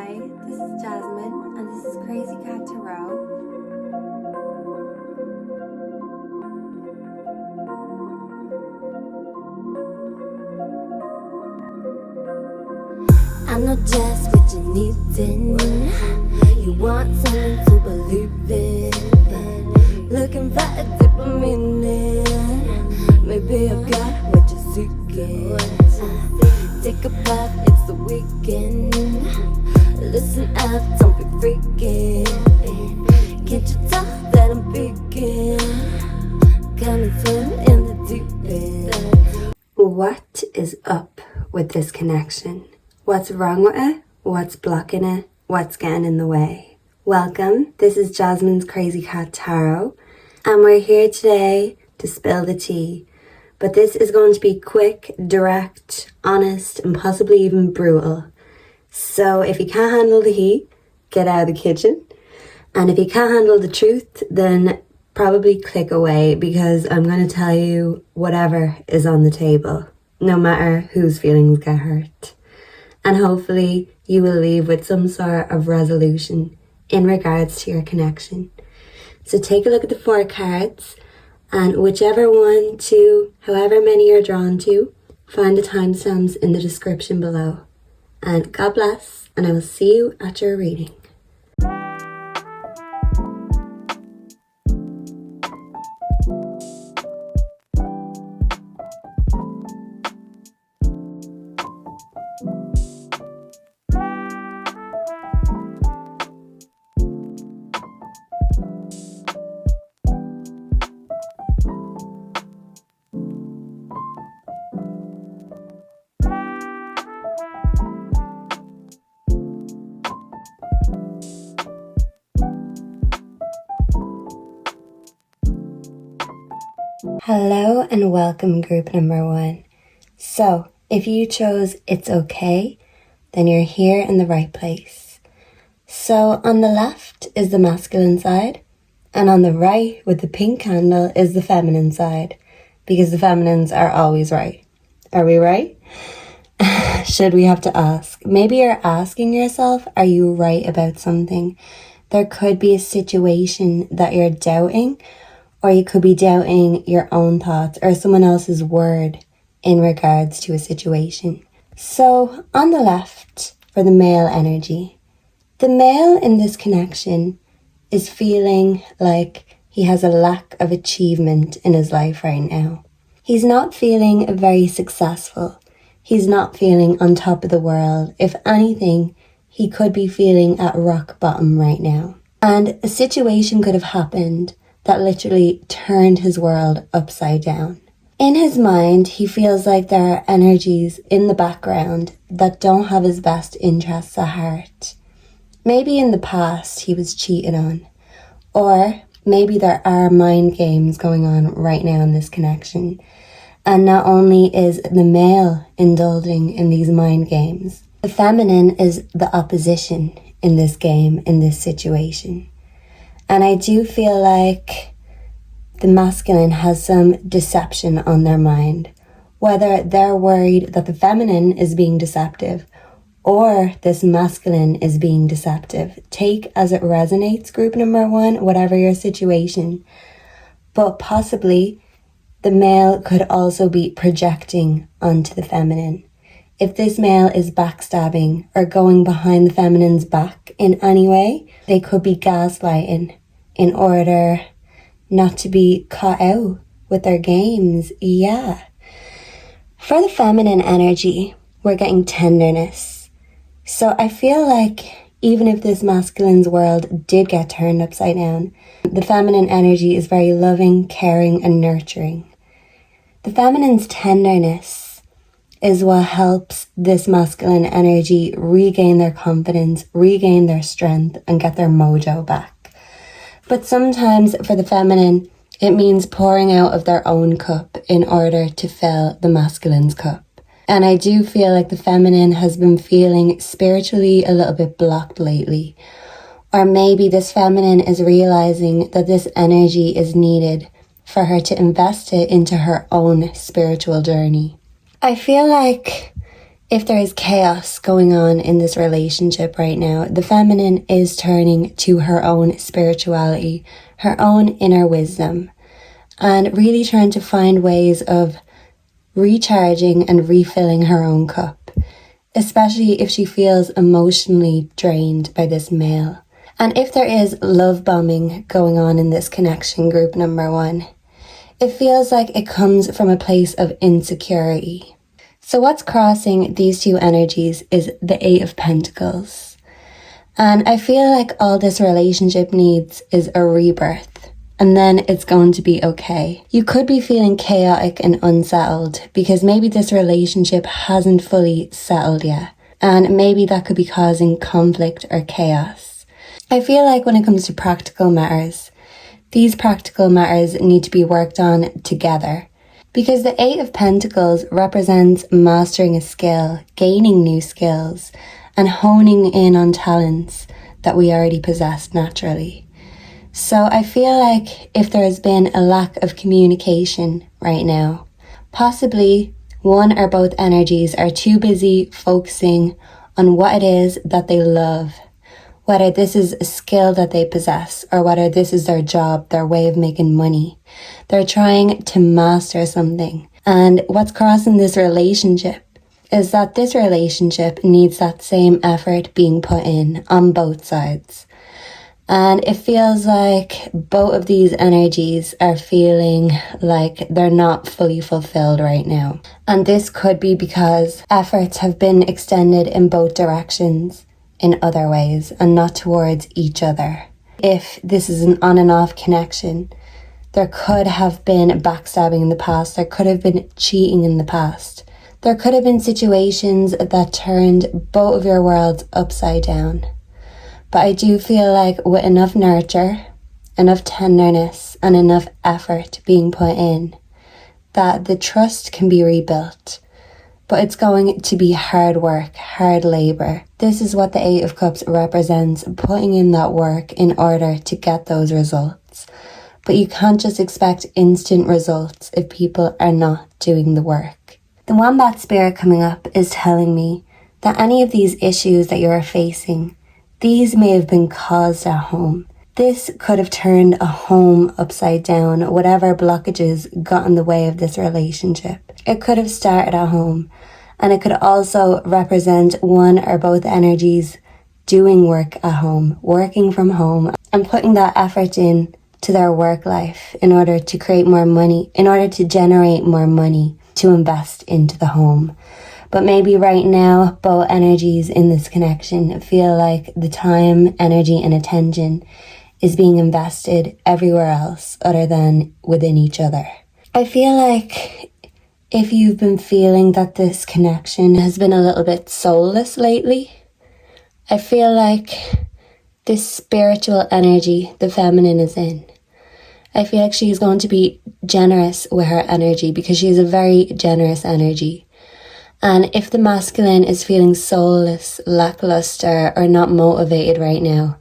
Hi, this is Jasmine, and this is Crazy Cat Tarot. I know just what you need in. You want something to believe in. Looking for a deeper meaning. Maybe I've got what you're seeking. Take a puff, it's the weekend. Listen up, don't be freaking. Can't you tell that I'm peeking? Come and swim in the deep end. What is up with this connection? What's wrong with it? What's blocking it? What's getting in the way? Welcome, this is Jasmine's Crazy Cat Tarot, and we're here today to spill the tea. But this is going to be quick, direct, honest, and possibly even brutal. So if you can't handle the heat, get out of the kitchen. And if you can't handle the truth, then probably click away, because I'm going to tell you whatever is on the table, no matter whose feelings get hurt. And hopefully you will leave with some sort of resolution in regards to your connection. So take a look at the 4 cards, and whichever one, two, however many you're drawn to, find the timestamps in the description below. And God bless, and I will see you at your reading. Hello and welcome, group number 1. So, if you chose It's Okay, then you're here in the right place. So, on the left is the masculine side, and on the right with the pink candle is the feminine side, because the feminines are always right. Are we right? Should we have to ask? Maybe you're asking yourself, are you right about something? There could be a situation that you're doubting, or you could be doubting your own thoughts or someone else's word in regards to a situation. So on the left, for the male energy, the male in this connection is feeling like he has a lack of achievement in his life right now. He's not feeling very successful. He's not feeling on top of the world. If anything, he could be feeling at rock bottom right now. And a situation could have happened that literally turned his world upside down. In his mind, he feels like there are energies in the background that don't have his best interests at heart. Maybe in the past he was cheated on, or maybe there are mind games going on right now in this connection. And not only is the male indulging in these mind games, the feminine is the opposition in this game, in this situation. And I do feel like the masculine has some deception on their mind, whether they're worried that the feminine is being deceptive or this masculine is being deceptive. Take as it resonates, group number 1, whatever your situation. But possibly the male could also be projecting onto the feminine. If this male is backstabbing or going behind the feminine's back in any way, they could be gaslighting in order not to be caught out with their games. Yeah. For the feminine energy, we're getting tenderness. So I feel like even if this masculine's world did get turned upside down, the feminine energy is very loving, caring, and nurturing. The feminine's tenderness is what helps this masculine energy regain their confidence, regain their strength, and get their mojo back. But sometimes for the feminine, it means pouring out of their own cup in order to fill the masculine's cup. And I do feel like the feminine has been feeling spiritually a little bit blocked lately. Or maybe this feminine is realizing that this energy is needed for her to invest it into her own spiritual journey. I feel like If there is chaos going on in this relationship right now, the feminine is turning to her own spirituality, her own inner wisdom, and really trying to find ways of recharging and refilling her own cup, especially if she feels emotionally drained by this male. And if there is love bombing going on in this connection, group number 1, it feels like it comes from a place of insecurity. So what's crossing these two energies is the 8 of Pentacles. And I feel like all this relationship needs is a rebirth. And then it's going to be okay. You could be feeling chaotic and unsettled because maybe this relationship hasn't fully settled yet. And maybe that could be causing conflict or chaos. I feel like when it comes to practical matters, these practical matters need to be worked on together. Because the 8 of Pentacles represents mastering a skill, gaining new skills, and honing in on talents that we already possess naturally. So I feel like if there has been a lack of communication right now, possibly one or both energies are too busy focusing on what it is that they love, whether this is a skill that they possess or whether this is their job, their way of making money. They're trying to master something. And what's crossing this relationship is that this relationship needs that same effort being put in on both sides. And it feels like both of these energies are feeling like they're not fully fulfilled right now. And this could be because efforts have been extended in both directions in other ways and not towards each other. If this is an on and off connection, there could have been backstabbing in the past, there could have been cheating in the past. There could have been situations that turned both of your worlds upside down. But I do feel like with enough nurture, enough tenderness, and enough effort being put in, that the trust can be rebuilt. But it's going to be hard work, hard labor. This is what the 8 of Cups represents, putting in that work in order to get those results. But you can't just expect instant results if people are not doing the work. The Wombat Spirit coming up is telling me that any of these issues that you are facing, these may have been caused at home. This could have turned a home upside down, whatever blockages got in the way of this relationship. It could have started at home, and it could also represent one or both energies doing work at home, working from home, and putting that effort in to their work life in order to create more money, in order to generate more money to invest into the home. But maybe right now, both energies in this connection feel like the time, energy, and attention is being invested everywhere else other than within each other. I feel like if you've been feeling that this connection has been a little bit soulless lately, I feel like this spiritual energy the feminine is in, I feel like she's going to be generous with her energy because she's a very generous energy. And if the masculine is feeling soulless, lackluster, or not motivated right now,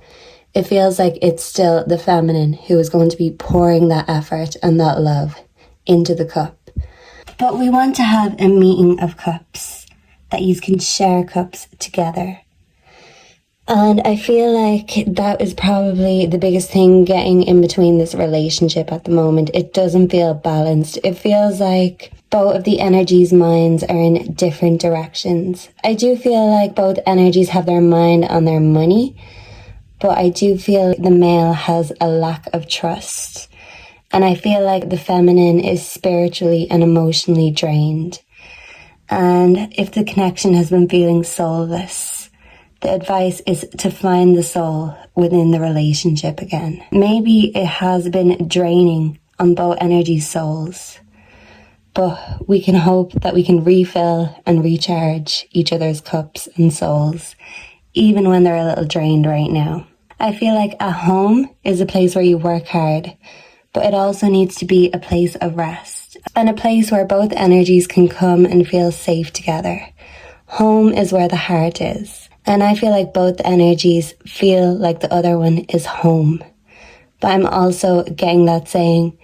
it feels like it's still the feminine who is going to be pouring that effort and that love into the cup. But we want to have a meeting of cups, that you can share cups together. And I feel like that is probably the biggest thing getting in between this relationship at the moment. It doesn't feel balanced. It feels like both of the energies' minds are in different directions. I do feel like both energies have their mind on their money, but I do feel the male has a lack of trust. And I feel like the feminine is spiritually and emotionally drained. And if the connection has been feeling soulless, the advice is to find the soul within the relationship again. Maybe it has been draining on both energies' souls, but we can hope that we can refill and recharge each other's cups and souls, even when they're a little drained right now. I feel like a home is a place where you work hard, but it also needs to be a place of rest and a place where both energies can come and feel safe together. Home is where the heart is. And I feel like both energies feel like the other one is home. But I'm also getting that saying,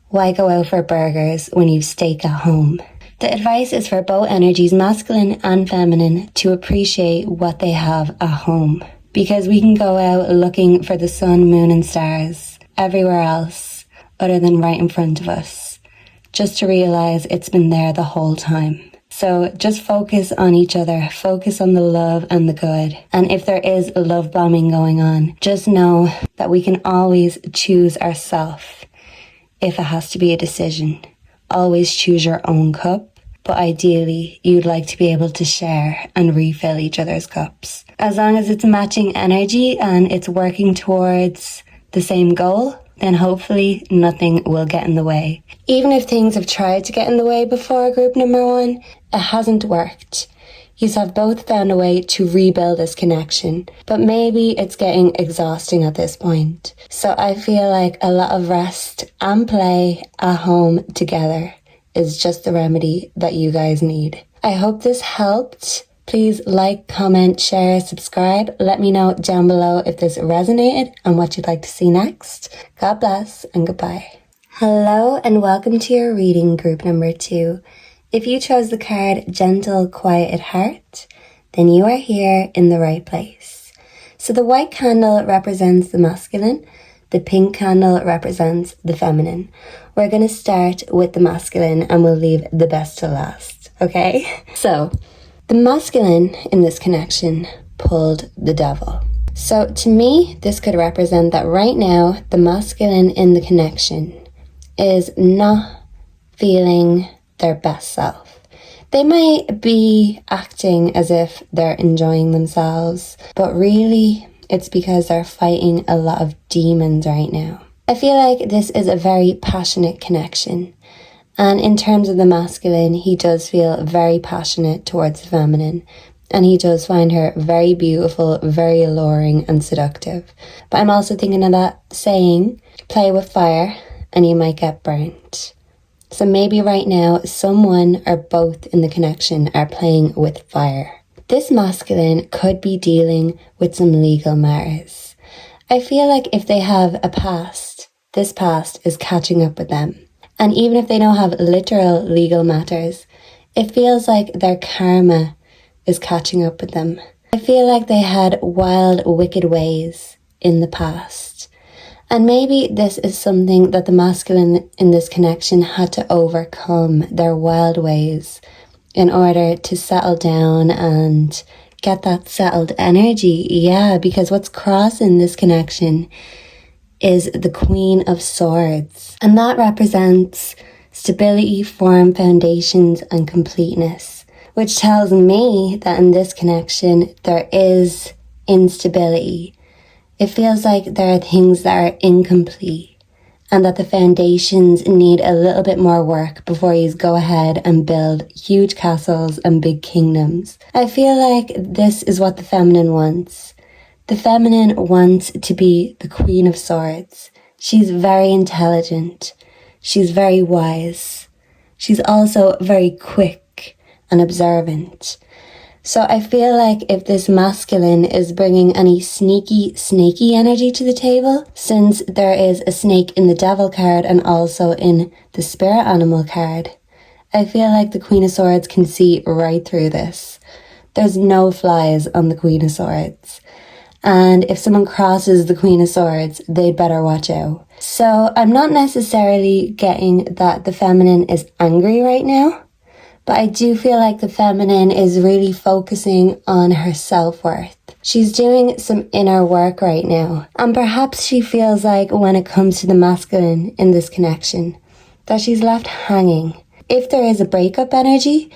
why go out for burgers when you've steak at home? The advice is for both energies, masculine and feminine, to appreciate what they have at home. Because we can go out looking for the sun, moon and stars everywhere else other than right in front of us, just to realize it's been there the whole time. So just focus on each other, focus on the love and the good. And if there is love bombing going on, just know that we can always choose ourselves if it has to be a decision. Always choose your own cup, but ideally you'd like to be able to share and refill each other's cups. As long as it's matching energy and it's working towards the same goal, then hopefully nothing will get in the way. Even if things have tried to get in the way before group number 1, it hasn't worked. You have both found a way to rebuild this connection, but maybe it's getting exhausting at this point. So I feel like a lot of rest and play at home together is just the remedy that you guys need. I hope this helped. Please like, comment, share, subscribe. Let me know down below if this resonated and what you'd like to see next. God bless and goodbye. Hello and welcome to your reading, group number 2. If you chose the card Gentle, Quiet Heart, then you are here in the right place. So the white candle represents the masculine. The pink candle represents the feminine. We're going to start with the masculine and we'll leave the best to last, okay? So the masculine in this connection pulled the devil. So to me, this could represent that right now, the masculine in the connection is not feeling their best self. They might be acting as if they're enjoying themselves, but really it's because they're fighting a lot of demons right now. I feel like this is a very passionate connection. And in terms of the masculine, he does feel very passionate towards the feminine. And he does find her very beautiful, very alluring and seductive. But I'm also thinking of that saying, play with fire and you might get burnt. So maybe right now, someone or both in the connection are playing with fire. This masculine could be dealing with some legal matters. I feel like if they have a past, this past is catching up with them. And even if they don't have literal legal matters, it feels like their karma is catching up with them. I feel like they had wild, wicked ways in the past. And maybe this is something that the masculine in this connection had to overcome, their wild ways, in order to settle down and get that settled energy. Yeah, because what's crossing this connection is the Queen of Swords. And that represents stability, form, foundations, and completeness. Which tells me that in this connection, there is instability. It feels like there are things that are incomplete and that the foundations need a little bit more work before you go ahead and build huge castles and big kingdoms. I feel like this is what the feminine wants. The feminine wants to be the Queen of Swords. She's very intelligent. She's very wise. She's also very quick and observant. So I feel like if this masculine is bringing any snaky energy to the table, since there is a snake in the devil card and also in the spirit animal card, I feel like the Queen of Swords can see right through this. There's no flies on the Queen of Swords. And if someone crosses the Queen of Swords, they'd better watch out. So I'm not necessarily getting that the feminine is angry right now. But I do feel like the feminine is really focusing on her self-worth. She's doing some inner work right now. And perhaps she feels like when it comes to the masculine in this connection, that she's left hanging. If there is a breakup energy,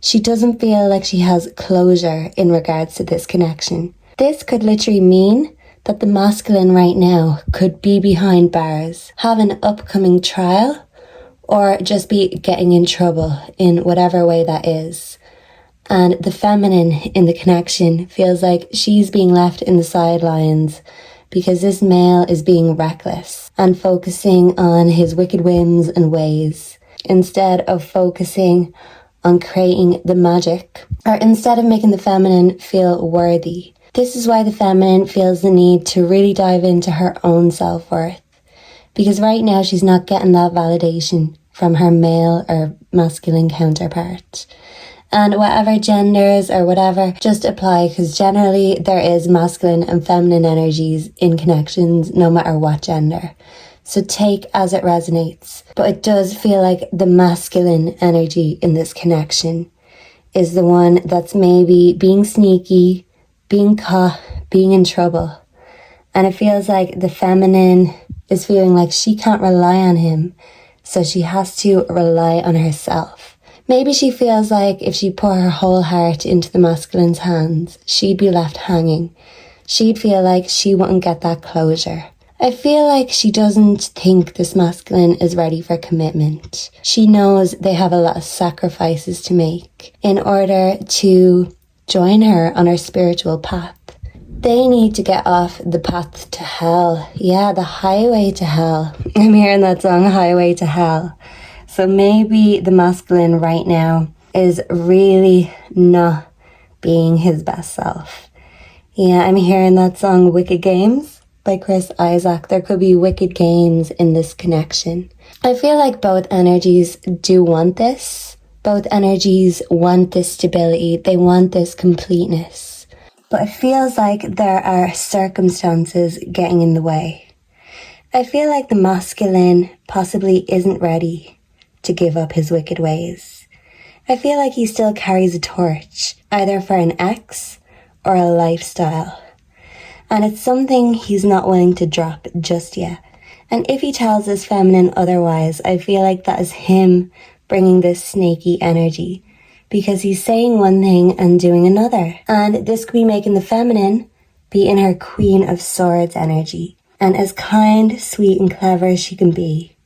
she doesn't feel like she has closure in regards to this connection. This could literally mean that the masculine right now could be behind bars, have an upcoming trial, or just be getting in trouble in whatever way that is. And the feminine in the connection feels like she's being left in the sidelines because this male is being reckless and focusing on his wicked whims and ways instead of focusing on creating the magic, or instead of making the feminine feel worthy. This is why the feminine feels the need to really dive into her own self-worth. Because right now she's not getting that validation from her male or masculine counterpart. And whatever genders or whatever, just apply, because generally there is masculine and feminine energies in connections no matter what gender. So take as it resonates. But it does feel like the masculine energy in this connection is the one that's maybe being sneaky, being caught, being in trouble. And it feels like the feminine is feeling like she can't rely on him, so she has to rely on herself. Maybe she feels like if she put her whole heart into the masculine's hands, she'd be left hanging. She'd feel like she wouldn't get that closure. I feel like she doesn't think this masculine is ready for commitment. She knows they have a lot of sacrifices to make in order to join her on her spiritual path. They need to get off the path to hell. Yeah, the highway to hell. I'm hearing that song, Highway to Hell. So maybe the masculine right now is really not being his best self. Yeah, I'm hearing that song Wicked Games by Chris Isaac. There could be wicked games in this connection. I feel like both energies do want this. Both energies want this stability. They want this completeness. But it feels like there are circumstances getting in the way. I feel like the masculine possibly isn't ready to give up his wicked ways. I feel like he still carries a torch, either for an ex or a lifestyle. And it's something he's not willing to drop just yet. And if he tells his feminine otherwise, I feel like that is him bringing this snaky energy, because he's saying one thing and doing another. And this could be making the feminine be in her Queen of Swords energy. And as kind, sweet, and clever as she can be,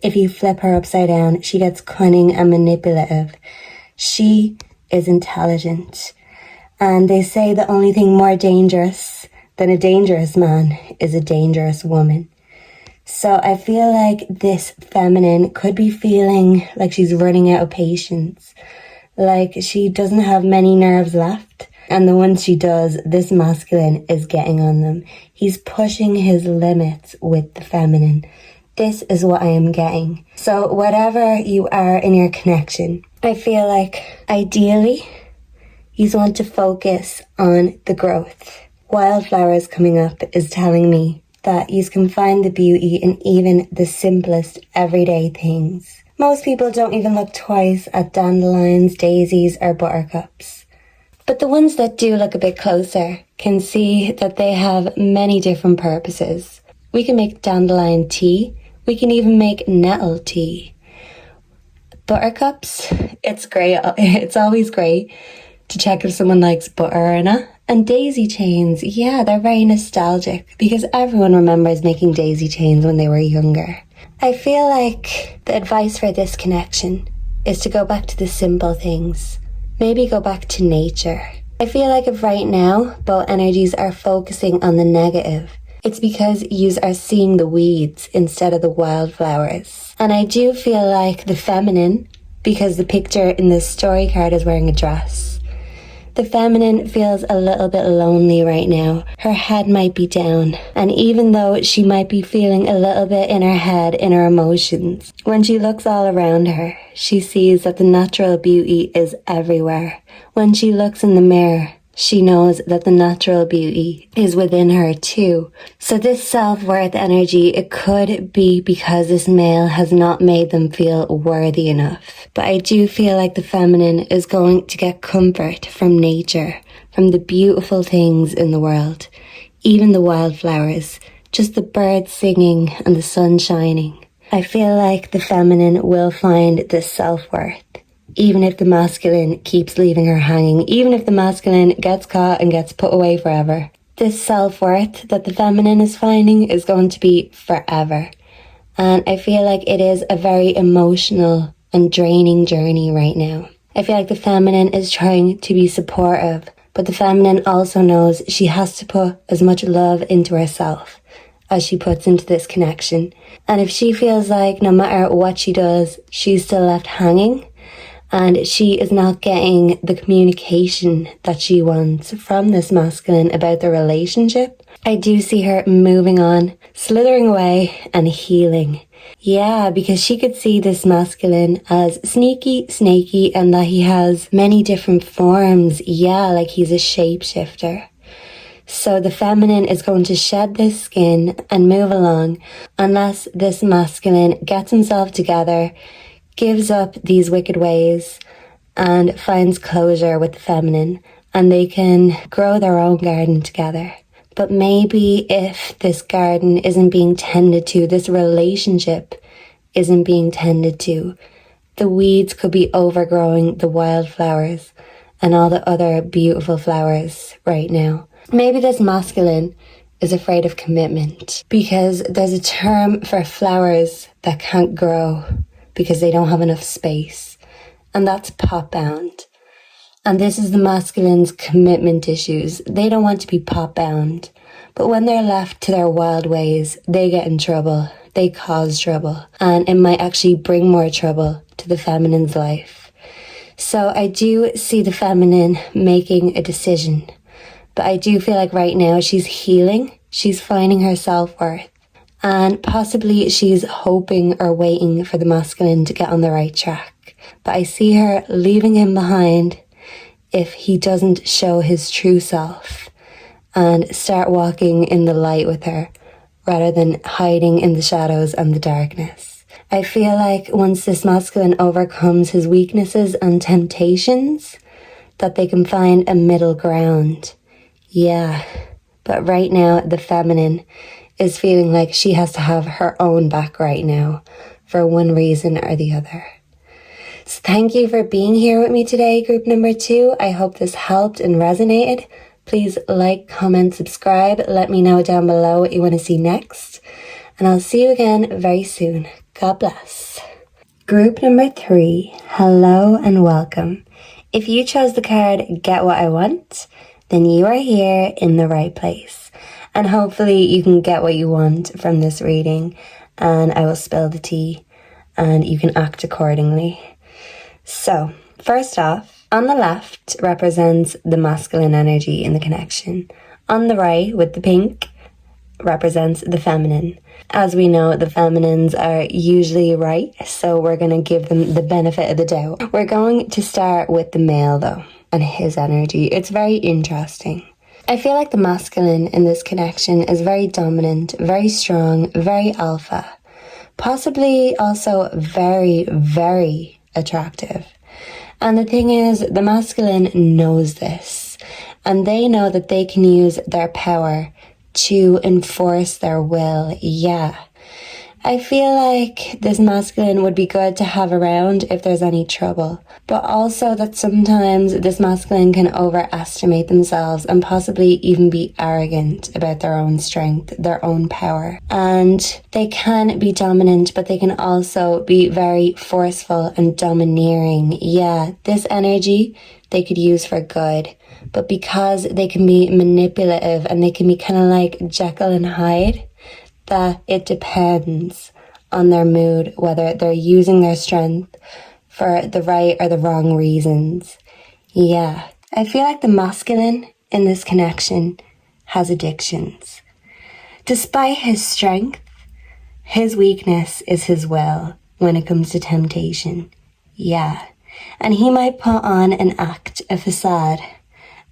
if you flip her upside down, she gets cunning and manipulative. She is intelligent. And they say the only thing more dangerous than a dangerous man is a dangerous woman. So I feel like this feminine could be feeling like she's running out of patience. Like she doesn't have many nerves left. And the ones she does, this masculine is getting on them. He's pushing his limits with the feminine. This is what I am getting. So whatever you are in your connection, I feel like ideally you want to focus on the growth. Wildflowers coming up is telling me that you can find the beauty in even the simplest everyday things. Most people don't even look twice at dandelions, daisies, or buttercups. But the ones that do look a bit closer can see that they have many different purposes. We can make dandelion tea. We can even make nettle tea. Buttercups, it's great. It's always great to check if someone likes butter or not. And daisy chains, yeah, they're very nostalgic because everyone remembers making daisy chains when they were younger. I feel like the advice for this connection is to go back to the simple things. Maybe go back to nature. I feel like if right now both energies are focusing on the negative, it's because yous are seeing the weeds instead of the wildflowers. And I do feel like the feminine, because the picture in this story card is wearing a dress, the feminine feels a little bit lonely right now. Her head might be down. And even though she might be feeling a little bit in her head, in her emotions, when she looks all around her, she sees that the natural beauty is everywhere. When she looks in the mirror, she knows that the natural beauty is within her too. So this self-worth energy, it could be because this male has not made them feel worthy enough. But I do feel like the feminine is going to get comfort from nature, from the beautiful things in the world, even the wildflowers, just the birds singing and the sun shining. I feel like the feminine will find this self-worth. Even if the masculine keeps leaving her hanging, even if the masculine gets caught and gets put away forever, this self-worth that the feminine is finding is going to be forever. And I feel like it is a very emotional and draining journey right now. I feel like the feminine is trying to be supportive, but the feminine also knows she has to put as much love into herself as she puts into this connection. And if she feels like no matter what she does, she's still left hanging, and she is not getting the communication that she wants from this masculine about the relationship, I do see her moving on, slithering away and healing. Yeah, because she could see this masculine as sneaky, snaky, and that he has many different forms. Yeah, like he's a shapeshifter. So the feminine is going to shed this skin and move along unless this masculine gets himself together, gives up these wicked ways, and finds closure with the feminine, and they can grow their own garden together. But maybe if this garden isn't being tended to, this relationship isn't being tended to, the weeds could be overgrowing the wildflowers and all the other beautiful flowers right now. Maybe this masculine is afraid of commitment because there's a term for flowers that can't grow because they don't have enough space, and that's pot bound. And this is the masculine's commitment issues. They don't want to be pot bound, but when they're left to their wild ways, they get in trouble. They cause trouble, and it might actually bring more trouble to the feminine's life. So I do see the feminine making a decision, but I do feel like right now she's healing. She's finding her self-worth, and possibly she's hoping or waiting for the masculine to get on the right track. But I see her leaving him behind if he doesn't show his true self and start walking in the light with her rather than hiding in the shadows and the darkness. I feel like once this masculine overcomes his weaknesses and temptations, that they can find a middle ground. Yeah, but right now the feminine is feeling like she has to have her own back right now for one reason or the other. So thank you for being here with me today, group number 2. I hope this helped and resonated. Please like, comment, subscribe. Let me know down below what you want to see next. And I'll see you again very soon. God bless. Group number 3, hello and welcome. If you chose the card Get What I Want, then you are here in the right place. And hopefully you can get what you want from this reading, and I will spill the tea and you can act accordingly. So, first off, on the left represents the masculine energy in the connection. On the right, with the pink, represents the feminine. As we know, the feminines are usually right, so we're going to give them the benefit of the doubt. We're going to start with the male, though, and his energy. It's very interesting. I feel like the masculine in this connection is very dominant, very strong, very alpha. Possibly also very, very attractive. And the thing is, the masculine knows this, and they know that they can use their power to enforce their will. Yeah. I feel like this masculine would be good to have around if there's any trouble, but also that sometimes this masculine can overestimate themselves and possibly even be arrogant about their own strength, their own power. And they can be dominant, but they can also be very forceful and domineering. Yeah, this energy they could use for good, but because they can be manipulative and they can be kind of like Jekyll and Hyde, that it depends on their mood, whether they're using their strength for the right or the wrong reasons. Yeah, I feel like the masculine in this connection has addictions. Despite his strength, his weakness is his will when it comes to temptation. Yeah, and he might put on an act, a facade,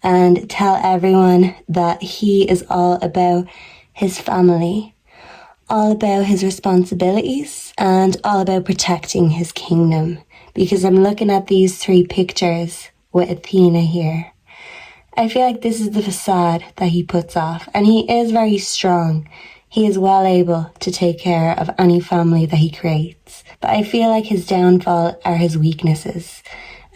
and tell everyone that he is all about his family, all about his responsibilities, and all about protecting his kingdom. Because I'm looking at these 3 pictures with Athena here. I feel like this is the facade that he puts off, and he is very strong. He is well able to take care of any family that he creates. But I feel like his downfall are his weaknesses.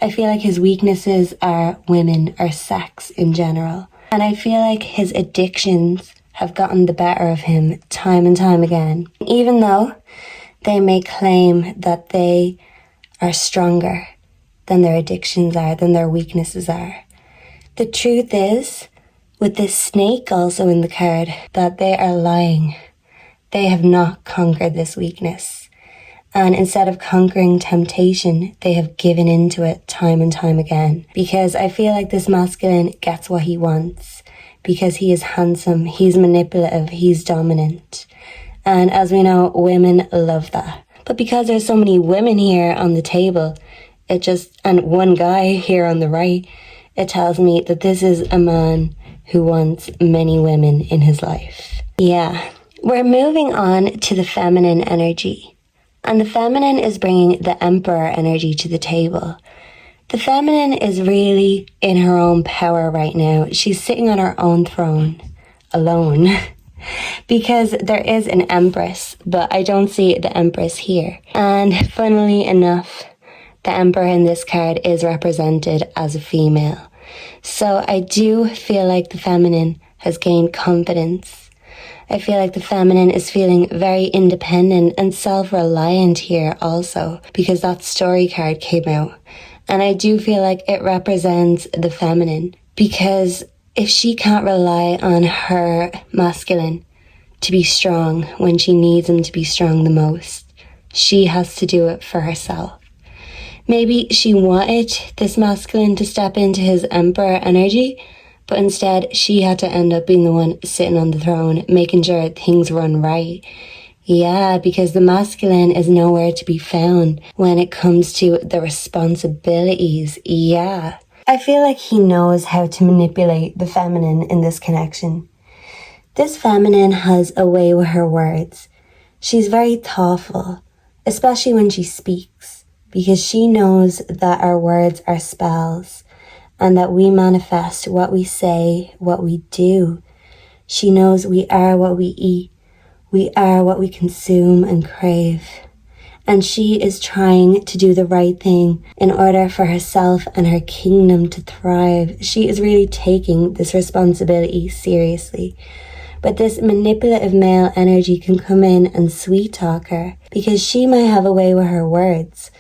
I feel like his weaknesses are women or sex in general. And I feel like his addictions have gotten the better of him time and time again. Even though they may claim that they are stronger than their addictions are, than their weaknesses are. The truth is, with this snake also in the card, that they are lying. They have not conquered this weakness. And instead of conquering temptation, they have given into it time and time again. Because I feel like this masculine gets what he wants. Because he is handsome, he's manipulative, he's dominant. And as we know, women love that. But because there's so many women here on the table, and one guy here on the right, it tells me that this is a man who wants many women in his life. Yeah, we're moving on to the feminine energy. And the feminine is bringing the Emperor energy to the table. The feminine is really in her own power right now. She's sitting on her own throne, alone. Because there is an Empress, but I don't see the Empress here. And funnily enough, the Emperor in this card is represented as a female. So I do feel like the feminine has gained confidence. I feel like the feminine is feeling very independent and self-reliant here also, because that story card came out. And I do feel like it represents the feminine, because if she can't rely on her masculine to be strong when she needs him to be strong the most, she has to do it for herself. Maybe she wanted this masculine to step into his Emperor energy, but instead she had to end up being the one sitting on the throne, making sure things run right. Yeah, because the masculine is nowhere to be found when it comes to the responsibilities. Yeah. I feel like he knows how to manipulate the feminine in this connection. This feminine has a way with her words. She's very thoughtful, especially when she speaks, because she knows that our words are spells and that we manifest what we say, what we do. She knows we are what we eat. We are what we consume and crave. And she is trying to do the right thing in order for herself and her kingdom to thrive. She is really taking this responsibility seriously. But this manipulative male energy can come in and sweet talk her, because she might have a way with her words,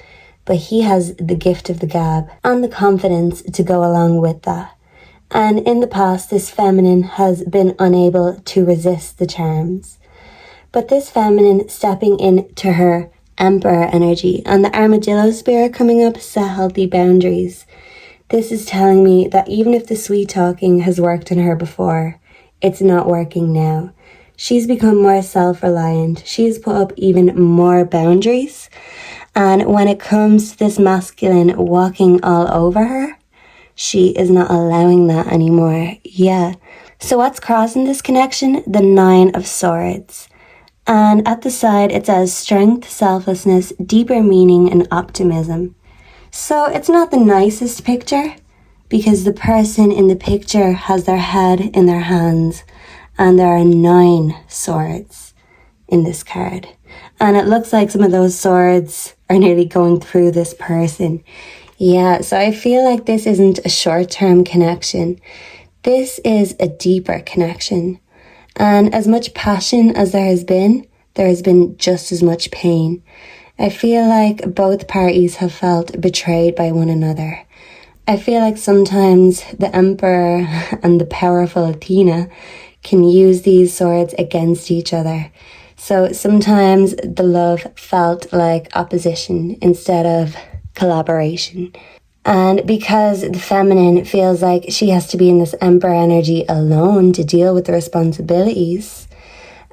but he has the gift of the gab and the confidence to go along with that. And in the past, this feminine has been unable to resist the charms. But this feminine stepping into her Emperor energy and the armadillo spirit coming up set healthy boundaries. This is telling me that even if the sweet talking has worked on her before, it's not working now. She's become more self-reliant. She's put up even more boundaries. And when it comes to this masculine walking all over her, she is not allowing that anymore. Yeah. So what's crossing this connection? The 9 of Swords. And at the side, it says strength, selflessness, deeper meaning, and optimism. So it's not the nicest picture, because the person in the picture has their head in their hands, and there are 9 swords in this card. And it looks like some of those swords are nearly going through this person. Yeah, so I feel like this isn't a short-term connection. This is a deeper connection. And as much passion as there has been just as much pain. I feel like both parties have felt betrayed by one another. I feel like sometimes the Emperor and the powerful Athena can use these swords against each other. So sometimes the love felt like opposition instead of collaboration. And because the feminine feels like she has to be in this Emperor energy alone to deal with the responsibilities,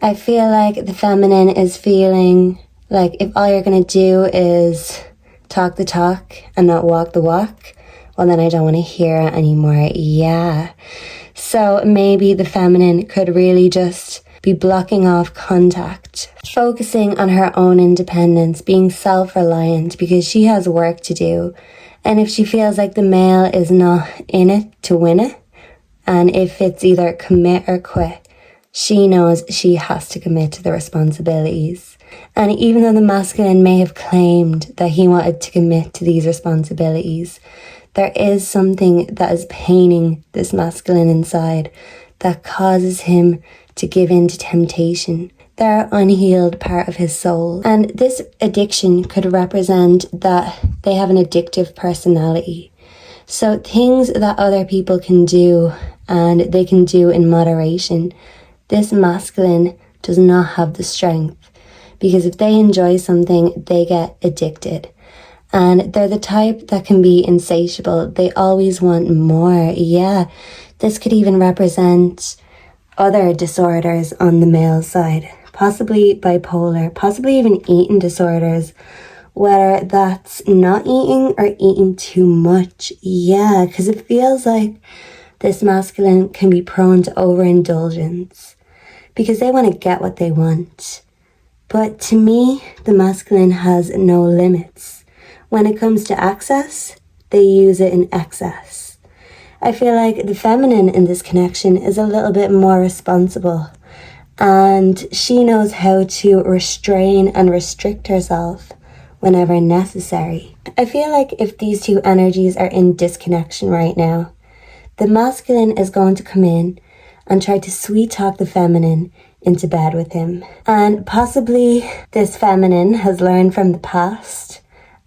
I feel like the feminine is feeling like if all you're going to do is talk the talk and not walk the walk, well then I don't want to hear it anymore. Yeah. So maybe the feminine could really just be blocking off contact, focusing on her own independence, being self-reliant because she has work to do. And if she feels like the male is not in it to win it, and if it's either commit or quit, she knows she has to commit to the responsibilities. And even though the masculine may have claimed that he wanted to commit to these responsibilities, there is something that is paining this masculine inside that causes him to give in to temptation. They're unhealed part of his soul. And this addiction could represent that they have an addictive personality. So things that other people can do and they can do in moderation, this masculine does not have the strength, because if they enjoy something, they get addicted. And they're the type that can be insatiable. They always want more. Yeah, this could even represent other disorders on the male side, possibly bipolar, possibly even eating disorders, whether that's not eating or eating too much. Yeah, because it feels like this masculine can be prone to overindulgence because they want to get what they want. But to me, the masculine has no limits. When it comes to access, they use it in excess. I feel like the feminine in this connection is a little bit more responsible, and she knows how to restrain and restrict herself whenever necessary. I feel like if these two energies are in disconnection right now, the masculine is going to come in and try to sweet talk the feminine into bed with him. And possibly this feminine has learned from the past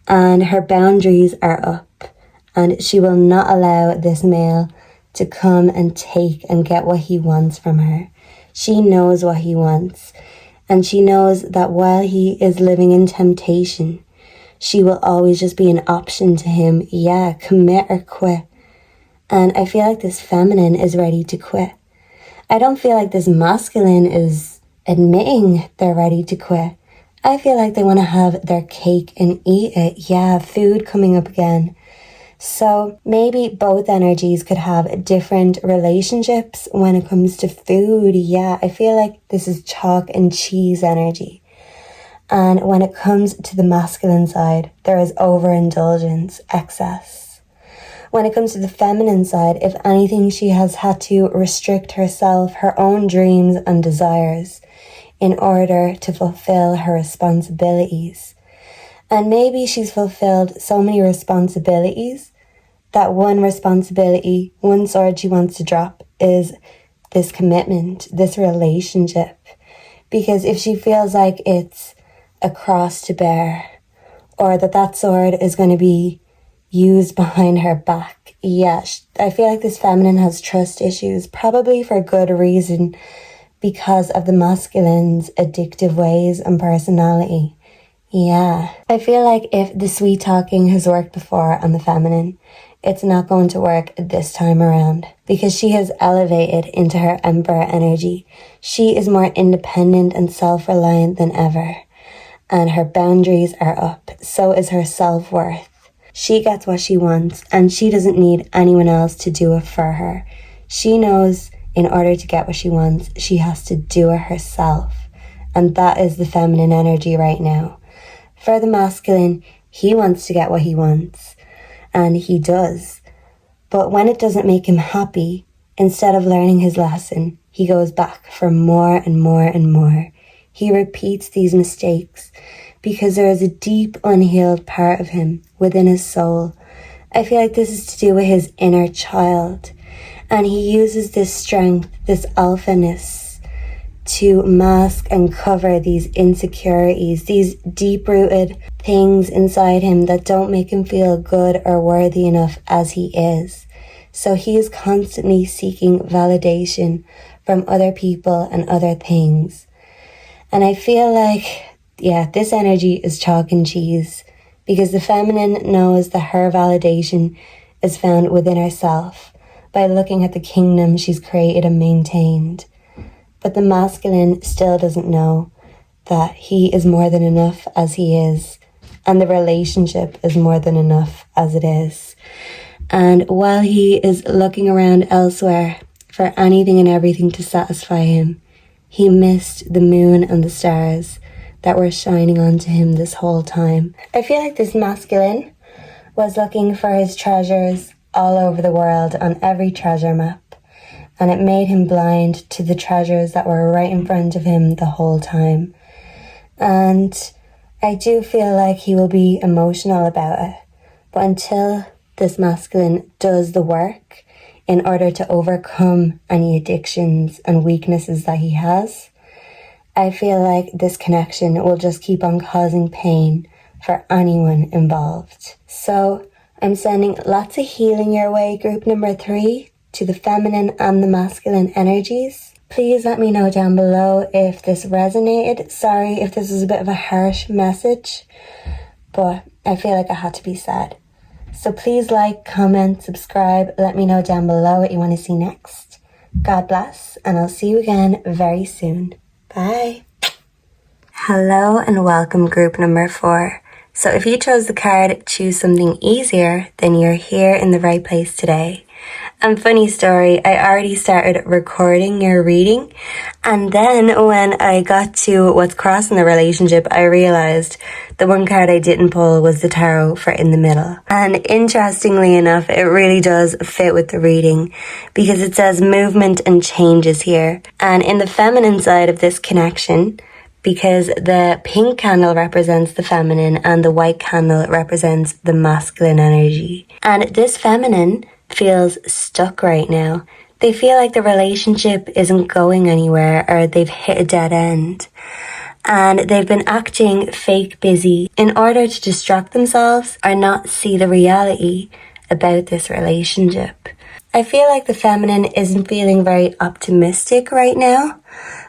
and her boundaries are up, and she will not allow this male to come and take and get what he wants from her. She knows what he wants, and she knows that while he is living in temptation, she will always just be an option to him. Yeah, commit or quit. And I feel like this feminine is ready to quit. I don't feel like this masculine is admitting they're ready to quit. I feel like they want to have their cake and eat it. Yeah, food coming up again. So maybe both energies could have different relationships when it comes to food. Yeah, I feel like this is chalk and cheese energy. And when it comes to the masculine side, there is overindulgence, excess. When it comes to the feminine side, if anything, she has had to restrict herself, her own dreams and desires in order to fulfill her responsibilities. And maybe she's fulfilled so many responsibilities that one responsibility, one sword she wants to drop is this commitment, this relationship. Because if she feels like it's a cross to bear, or that sword is going to be used behind her back. Yes, I feel like this feminine has trust issues, probably for good reason, because of the masculine's addictive ways and personality. Yeah, I feel like if the sweet talking has worked before on the feminine, it's not going to work this time around because she has elevated into her emperor energy. She is more independent and self-reliant than ever, and her boundaries are up. So is her self-worth. She gets what she wants, and she doesn't need anyone else to do it for her. She knows in order to get what she wants, she has to do it herself. And that is the feminine energy right now. For the masculine, he wants to get what he wants, and he does. But when it doesn't make him happy, instead of learning his lesson, he goes back for more and more and more. He repeats these mistakes because there is a deep unhealed part of him within his soul. I feel like this is to do with his inner child. And he uses this strength, this alphaness, to mask and cover these insecurities, these deep-rooted things inside him that don't make him feel good or worthy enough as he is. So he is constantly seeking validation from other people and other things. And I feel like, yeah, this energy is chalk and cheese because the feminine knows that her validation is found within herself by looking at the kingdom she's created and maintained. But the masculine still doesn't know that he is more than enough as he is, and the relationship is more than enough as it is. And while he is looking around elsewhere for anything and everything to satisfy him, he missed the moon and the stars that were shining onto him this whole time. I feel like this masculine was looking for his treasures all over the world on every treasure map, and it made him blind to the treasures that were right in front of him the whole time. And I do feel like he will be emotional about it, but until this masculine does the work in order to overcome any addictions and weaknesses that he has, I feel like this connection will just keep on causing pain for anyone involved. So I'm sending lots of healing your way, group number 3, to the feminine and the masculine energies. Please let me know down below if this resonated. Sorry if this is a bit of a harsh message, but I feel like it had to be said. So please like, comment, subscribe. Let me know down below what you want to see next. God bless, and I'll see you again very soon. Bye. Hello and welcome group number 4. So if you chose the card Choose Something Easier, then you're here in the right place today. And funny story, I already started recording your reading, and then when I got to what's crossing the relationship, I realized the one card I didn't pull was the tarot for in the middle. And interestingly enough, it really does fit with the reading because it says movement and changes here. And in the feminine side of this connection, because the pink candle represents the feminine and the white candle represents the masculine energy. And this feminine feels stuck right now. They feel like the relationship isn't going anywhere or they've hit a dead end. And they've been acting fake busy in order to distract themselves or not see the reality about this relationship. I feel like the feminine isn't feeling very optimistic right now,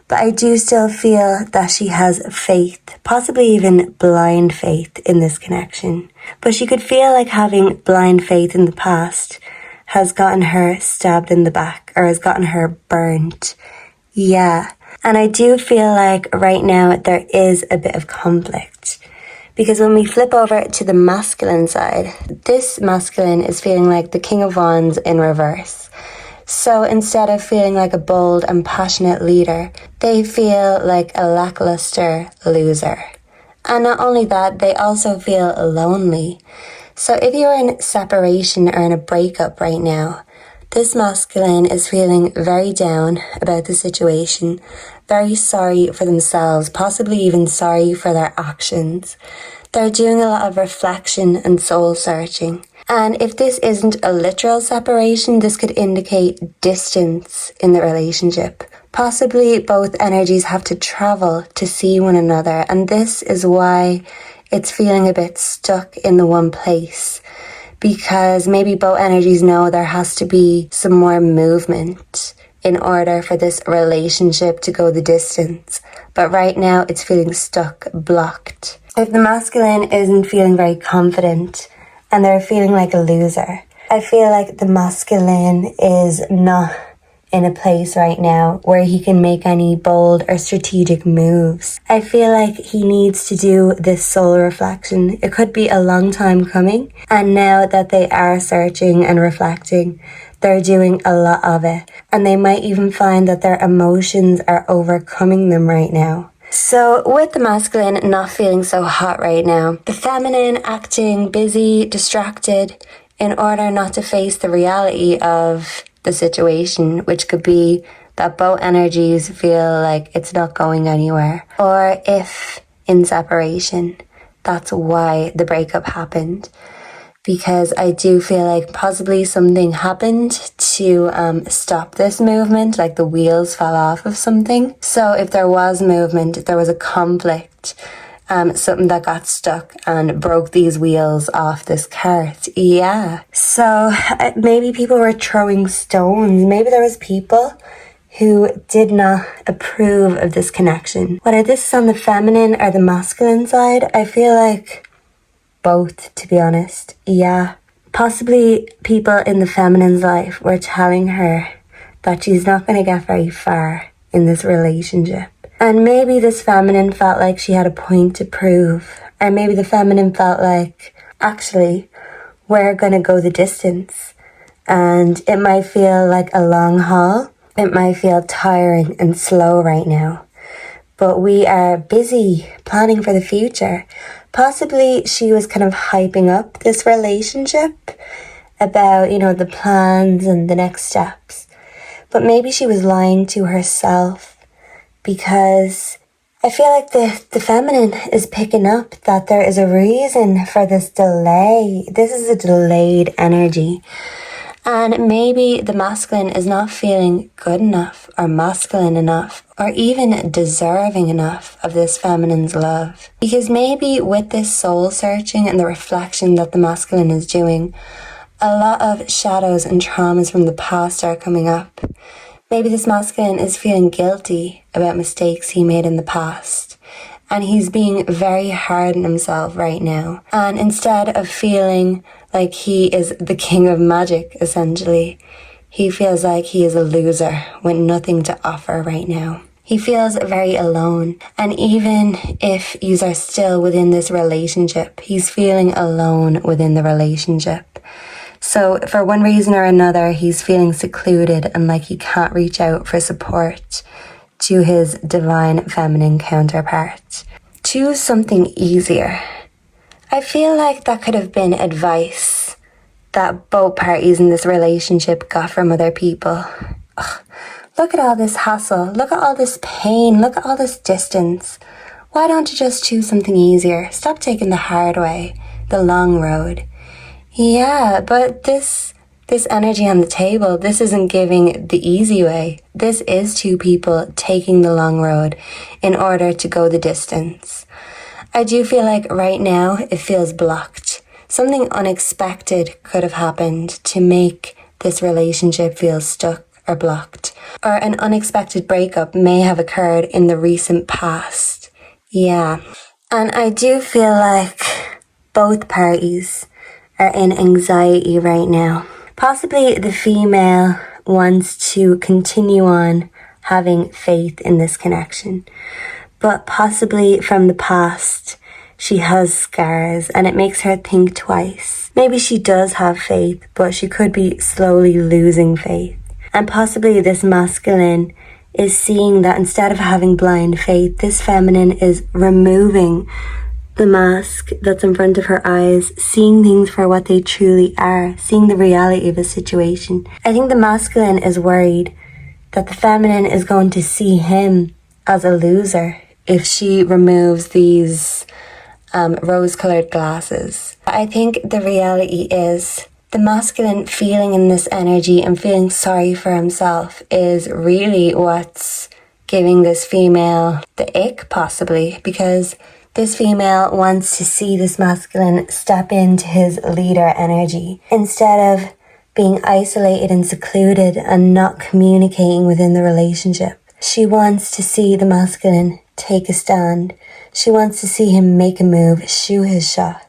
but I do still feel that she has faith, possibly even blind faith in this connection. But she could feel like having blind faith in the past has gotten her stabbed in the back or has gotten her burnt. Yeah. And I do feel like right now there is a bit of conflict. Because when we flip over to the masculine side, this masculine is feeling like the King of Wands in reverse. So instead of feeling like a bold and passionate leader, they feel like a lackluster loser. And not only that, they also feel lonely. So if you're in separation or in a breakup right now, this masculine is feeling very down about the situation, very sorry for themselves, possibly even sorry for their actions. They're doing a lot of reflection and soul searching. And if this isn't a literal separation, this could indicate distance in the relationship. Possibly both energies have to travel to see one another, and this is why it's feeling a bit stuck in the one place. Because maybe both energies know there has to be some more movement in order for this relationship to go the distance. But right now it's feeling stuck, blocked. If the masculine isn't feeling very confident and they're feeling like a loser, I feel like the masculine is not in a place right now where he can make any bold or strategic moves. I feel like he needs to do this soul reflection. It could be a long time coming, and now that they are searching and reflecting, they're doing a lot of it, and they might even find that their emotions are overcoming them right now. So with the masculine not feeling so hot right now, the feminine acting busy, distracted, in order not to face the reality of the situation, which could be that both energies feel like it's not going anywhere. Or if in separation, that's why the breakup happened. Because I do feel like possibly something happened to stop this movement, like the wheels fell off of something. So if there was movement, if there was a conflict, something that got stuck and broke these wheels off this cart. Yeah. So maybe people were throwing stones. Maybe there was people who did not approve of this connection. Whether this is on the feminine or the masculine side, I feel like both, to be honest. Yeah. Possibly people in the feminine's life were telling her that she's not going to get very far in this relationship. And maybe this feminine felt like she had a point to prove. Or maybe the feminine felt like, actually, we're going to go the distance. And it might feel like a long haul. It might feel tiring and slow right now. But we are busy planning for the future. Possibly she was kind of hyping up this relationship about, the plans and the next steps. But maybe she was lying to herself. Because I feel like the feminine is picking up that there is a reason for this delay. This is a delayed energy. And maybe the masculine is not feeling good enough or masculine enough or even deserving enough of this feminine's love. Because maybe with this soul searching and the reflection that the masculine is doing, a lot of shadows and traumas from the past are coming up. Maybe this masculine is feeling guilty about mistakes he made in the past. And he's being very hard on himself right now. And instead of feeling like he is the king of magic, essentially, he feels like he is a loser with nothing to offer right now. He feels very alone. And even if you are still within this relationship, he's feeling alone within the relationship. So for one reason or another, he's feeling secluded and like he can't reach out for support to his divine feminine counterpart. Choose something easier. I feel like that could have been advice that both parties in this relationship got from other people. Ugh, look at all this hassle. Look at all this pain. Look at all this distance. Why don't you just choose something easier? Stop taking the hard way, the long road. Yeah, but this energy on the table, this isn't giving the easy way. This is two people taking the long road in order to go the distance. I do feel like right now it feels blocked. Something unexpected could have happened to make this relationship feel stuck or blocked. Or an unexpected breakup may have occurred in the recent past. Yeah. And I do feel like both parties are in anxiety right now. Possibly the female wants to continue on having faith in this connection, but possibly from the past she has scars and it makes her think twice. Maybe she does have faith, but she could be slowly losing faith. And possibly this masculine is seeing that instead of having blind faith, this feminine is removing the mask that's in front of her eyes, seeing things for what they truly are, seeing the reality of a situation. I think the masculine is worried that the feminine is going to see him as a loser if she removes these rose-colored glasses. I think the reality is the masculine feeling in this energy and feeling sorry for himself is really what's giving this female the ick, possibly, because this female wants to see this masculine step into his leader energy instead of being isolated and secluded and not communicating within the relationship. She wants to see the masculine take a stand. She wants to see him make a move, shoot his shot.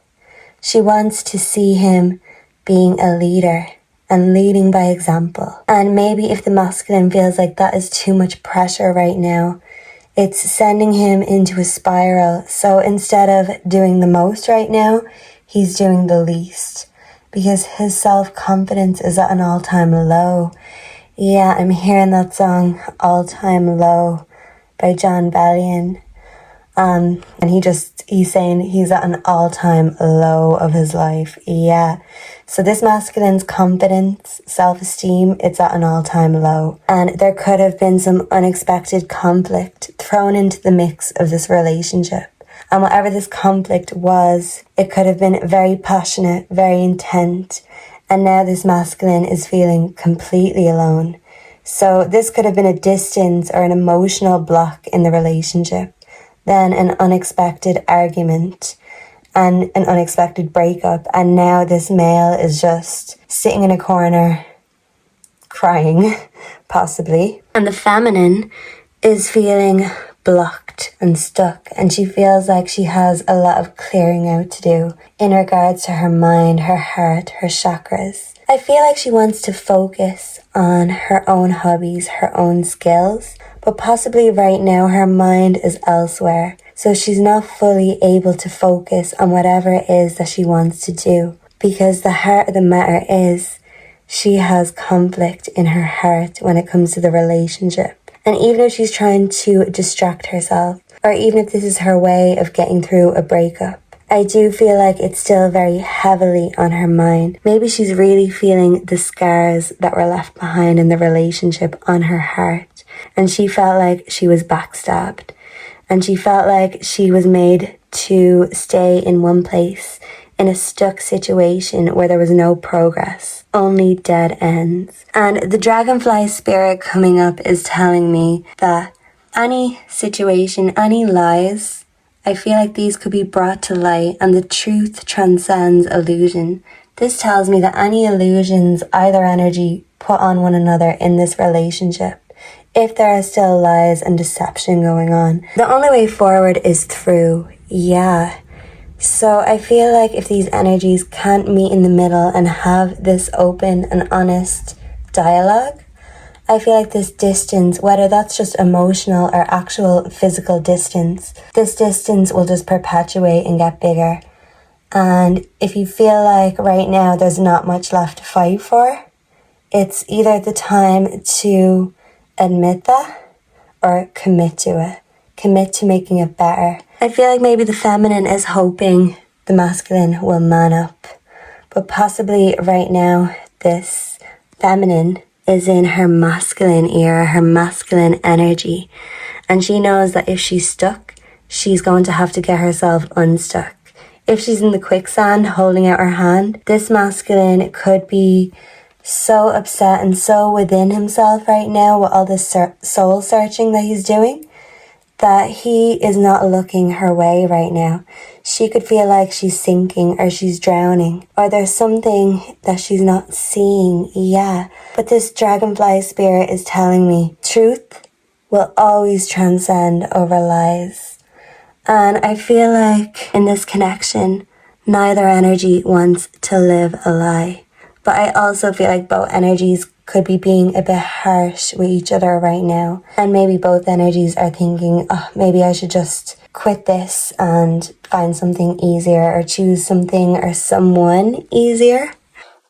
She wants to see him being a leader and leading by example. And maybe if the masculine feels like that is too much pressure right now, it's sending him into a spiral. So instead of doing the most right now, he's doing the least because his self-confidence is at an all-time low. Yeah, I'm hearing that song, All Time Low by John Bellion. And he's saying he's at an all-time low of his life. Yeah. So this masculine's confidence, self-esteem, it's at an all-time low. And there could have been some unexpected conflict thrown into the mix of this relationship. And whatever this conflict was, it could have been very passionate, very intense. And now this masculine is feeling completely alone. So this could have been a distance or an emotional block in the relationship. Then an unexpected argument and an unexpected breakup. And now this male is just sitting in a corner crying, possibly. And the feminine is feeling blocked and stuck. And she feels like she has a lot of clearing out to do in regards to her mind, her heart, her chakras. I feel like she wants to focus on her own hobbies, her own skills. But possibly right now her mind is elsewhere. So she's not fully able to focus on whatever it is that she wants to do. Because the heart of the matter is she has conflict in her heart when it comes to the relationship. And even if she's trying to distract herself, or even if this is her way of getting through a breakup, I do feel like it's still very heavily on her mind. Maybe she's really feeling the scars that were left behind in the relationship on her heart. And she felt like she was backstabbed. And she felt like she was made to stay in one place, in a stuck situation where there was no progress, only dead ends. And the dragonfly spirit coming up is telling me that any situation, any lies, I feel like these could be brought to light and the truth transcends illusion. This tells me that any illusions either energy put on one another in this relationship, if there are still lies and deception going on, the only way forward is through. Yeah. So I feel like if these energies can't meet in the middle and have this open and honest dialogue, I feel like this distance, whether that's just emotional or actual physical distance, this distance will just perpetuate and get bigger. And if you feel like right now there's not much left to fight for, it's either the time to admit that or commit to it. Commit to making it better. I feel like maybe the feminine is hoping the masculine will man up. But possibly right now, this feminine is in her masculine era, her masculine energy. And she knows that if she's stuck, she's going to have to get herself unstuck. If she's in the quicksand holding out her hand, this masculine could be so upset and so within himself right now with all this soul searching that he's doing, that he is not looking her way right now. She could feel like she's sinking or she's drowning, or there's something that she's not seeing. Yeah, but this dragonfly spirit is telling me truth will always transcend over lies. And I feel like in this connection, neither energy wants to live a lie. But I also feel like both energies could be being a bit harsh with each other right now. And maybe both energies are thinking, oh, maybe I should just quit this and find something easier or choose something or someone easier.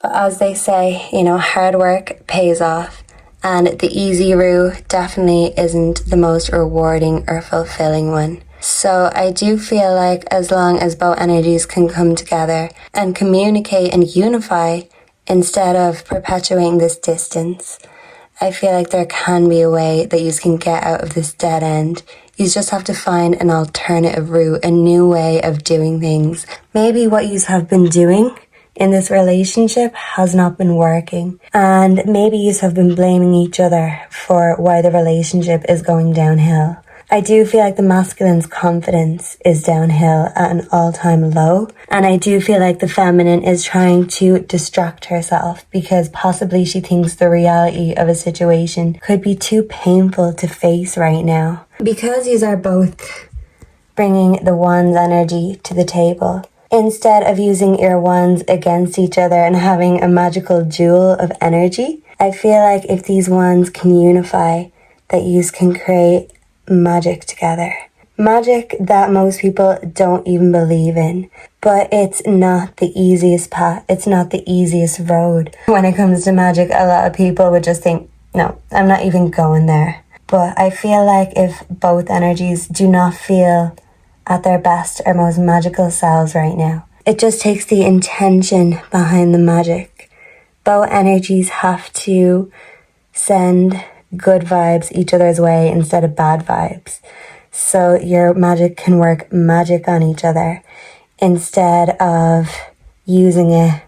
But as they say, hard work pays off. And the easy route definitely isn't the most rewarding or fulfilling one. So I do feel like as long as both energies can come together and communicate and unify instead of perpetuating this distance, I feel like there can be a way that you can get out of this dead end. You just have to find an alternative route, a new way of doing things. Maybe what you have been doing in this relationship has not been working, and maybe you have been blaming each other for why the relationship is going downhill. I do feel like the masculine's confidence is downhill at an all-time low. And I do feel like the feminine is trying to distract herself because possibly she thinks the reality of a situation could be too painful to face right now. Because you are both bringing the wands energy to the table, instead of using your wands against each other and having a magical duel of energy, I feel like if these wands can unify, that you can create magic together. Magic that most people don't even believe in. But it's not the easiest path. It's not the easiest road. When it comes to magic, a lot of people would just think, no, I'm not even going there. But I feel like if both energies do not feel at their best or most magical selves right now, it just takes the intention behind the magic. Both energies have to send good vibes each other's way instead of bad vibes. So your magic can work magic on each other instead of using it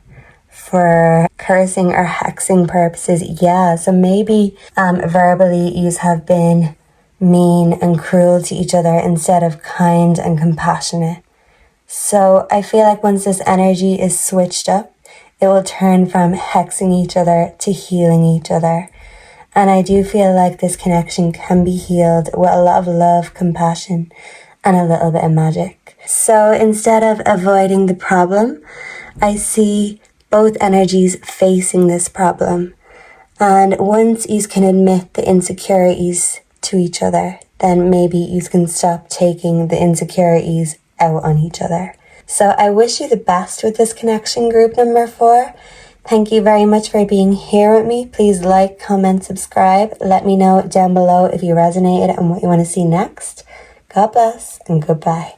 for cursing or hexing purposes. Yeah, so maybe verbally you have been mean and cruel to each other instead of kind and compassionate. So I feel like once this energy is switched up, it will turn from hexing each other to healing each other. And I do feel like this connection can be healed with a lot of love, compassion, and a little bit of magic. So instead of avoiding the problem, I see both energies facing this problem. And once you can admit the insecurities to each other, then maybe you can stop taking the insecurities out on each other. So I wish you the best with this connection, group number 4. Thank you very much for being here with me. Please like, comment, subscribe. Let me know down below if you resonated and what you want to see next. God bless and goodbye.